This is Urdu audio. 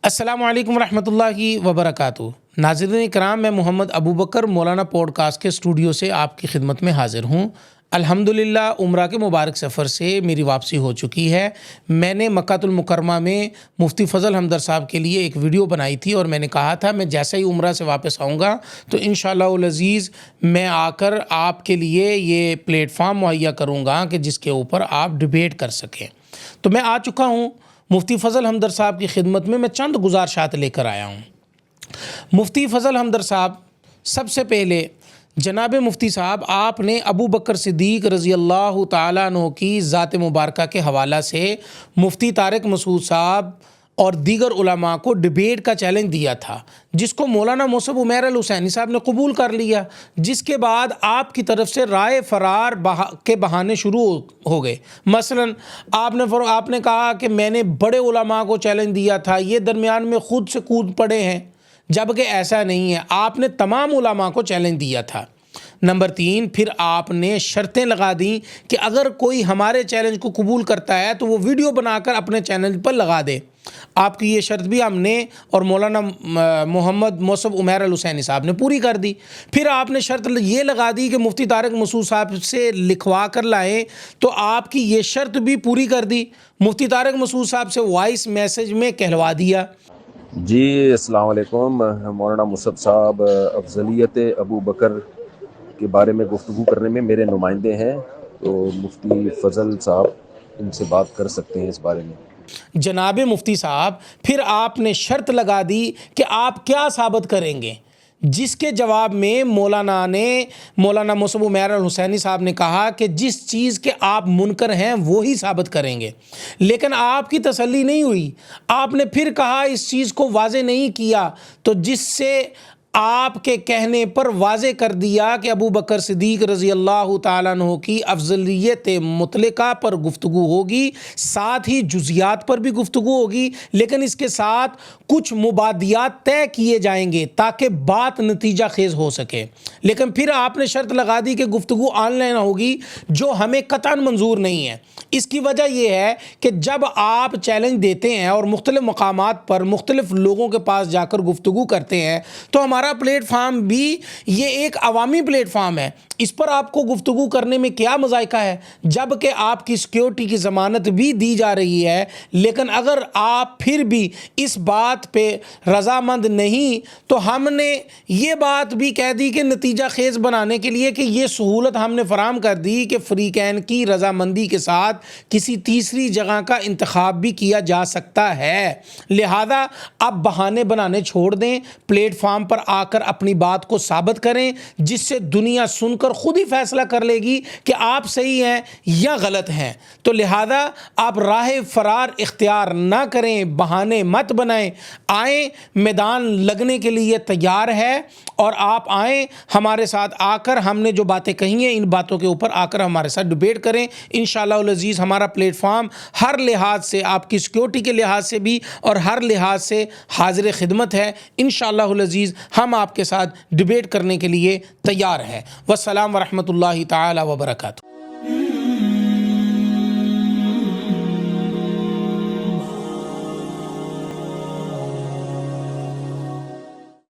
السلام علیکم ورحمۃ اللہ وبرکاتہ۔ ناظرین کرام، میں محمد ابو بکر مولانا پوڈ کاسٹ کے اسٹوڈیو سے آپ کی خدمت میں حاضر ہوں۔ الحمدللہ عمرہ کے مبارک سفر سے میری واپسی ہو چکی ہے۔ میں نے مکہ المکرمہ میں مفتی فضل حمدر صاحب کے لیے ایک ویڈیو بنائی تھی اور میں نے کہا تھا میں جیسے ہی عمرہ سے واپس آؤں گا تو انشاءاللہ العزیز میں آ کر آپ کے لیے یہ پلیٹ فارم مہیا کروں گا کہ جس کے اوپر آپ ڈیبیٹ کر سکیں۔ تو میں آ چکا ہوں مفتی فضل حمدر صاحب کی خدمت میں چند گزارشات لے کر آیا ہوں۔ مفتی فضل حمدر صاحب، سب سے پہلے جناب مفتی صاحب، آپ نے ابو بکر صدیق رضی اللہ تعالیٰ عنہ کی ذات مبارکہ کے حوالہ سے مفتی طارق مسعود صاحب اور دیگر علماء کو ڈیبیٹ کا چیلنج دیا تھا، جس کو مولانا موصب عمیر الحسینی صاحب نے قبول کر لیا، جس کے بعد آپ کی طرف سے رائے فرار کے بہانے شروع ہو گئے۔ مثلا آپ نے کہا کہ میں نے بڑے علماء کو چیلنج دیا تھا، یہ درمیان میں خود سے کود پڑے ہیں، جبکہ ایسا نہیں ہے، آپ نے تمام علماء کو چیلنج دیا تھا۔ نمبر 3، پھر آپ نے شرطیں لگا دیں کہ اگر کوئی ہمارے چیلنج کو قبول کرتا ہے تو وہ ویڈیو بنا کر اپنے چینل پر لگا دے۔ آپ کی یہ شرط بھی ہم نے اور مولانا محمد موصب عمیر الحسینی صاحب نے پوری کر دی۔ پھر آپ نے شرط یہ لگا دی کہ مفتی طارق مسعود صاحب سے لکھوا کر لائیں، تو آپ کی یہ شرط بھی پوری کر دی۔ مفتی طارق مسعود صاحب سے وائس میسج میں کہلوا دیا۔ جی السلام علیکم۔ مولانا موصب صاحب افضلیت ابو بکر کے بارے میں گفتگو کرنے میں میرے نمائندے ہیں، تو مفتی فضل صاحب ان سے بات کر سکتے ہیں اس بارے میں۔ جناب مفتی صاحب، پھر آپ نے شرط لگا دی کہ آپ کیا ثابت کریں گے، جس کے جواب میں مولانا موصب عمیر الحسینی صاحب نے کہا کہ جس چیز کے آپ منکر ہیں وہی ثابت کریں گے۔ لیکن آپ کی تسلی نہیں ہوئی، آپ نے پھر کہا اس چیز کو واضح نہیں کیا، تو جس سے آپ کے کہنے پر واضح کر دیا کہ ابو بکر صدیق رضی اللہ تعالیٰ عنہ کی افضلیت مطلقہ پر گفتگو ہوگی، ساتھ ہی جزیات پر بھی گفتگو ہوگی، لیکن اس کے ساتھ کچھ مبادیات طے کیے جائیں گے تاکہ بات نتیجہ خیز ہو سکے۔ لیکن پھر آپ نے شرط لگا دی کہ گفتگو آن لائن ہوگی، جو ہمیں قطعاً منظور نہیں ہے۔ اس کی وجہ یہ ہے کہ جب آپ چیلنج دیتے ہیں اور مختلف مقامات پر مختلف لوگوں کے پاس جا کر گفتگو کرتے ہیں تو ہمارا پلیٹ فارم بھی یہ ایک عوامی پلیٹ فارم ہے، اس پر آپ کو گفتگو کرنے میں کیا مذائقہ ہے، جبکہ آپ کی سیکیورٹی کی ضمانت بھی دی جا رہی ہے۔ لیکن اگر آپ پھر بھی اس بات پہ رضامند نہیں تو ہم نے یہ بات بھی کہہ دی کہ نتیجہ خیز بنانے کے لیے کہ یہ سہولت ہم نے فراہم کر دی کہ فریقین کی رضامندی کے ساتھ کسی تیسری جگہ کا انتخاب بھی کیا جا سکتا ہے۔ لہذا آپ بہانے بنانے چھوڑ دیں، پلیٹ فارم پر آ کر اپنی بات کو ثابت کریں، جس سے دنیا سن کر خود ہی فیصلہ کر لے گی کہ آپ صحیح ہیں یا غلط ہیں۔ تو لہذا آپ راہ فرار اختیار نہ کریں، بہانے مت بنائیں، آئیں، میدان لگنے کے لیے تیار ہے، اور آپ آئیں ہمارے ساتھ آ کر ہم نے جو باتیں کہی ہیں ان باتوں کے اوپر آ کر ہمارے ساتھ ڈیبیٹ کریں۔ انشاءاللہ العزیز ہمارا پلیٹ فارم ہر لحاظ سے، آپ کی سیکیورٹی کے لحاظ سے بھی اور ہر لحاظ سے حاضر خدمت ہے۔ انشاءاللہ العزیز ہم آپ کے ساتھ ڈیبیٹ کرنے کے لیے تیار ہیں۔ والسلام ورحمۃ اللہ تعالی وبرکاتہ۔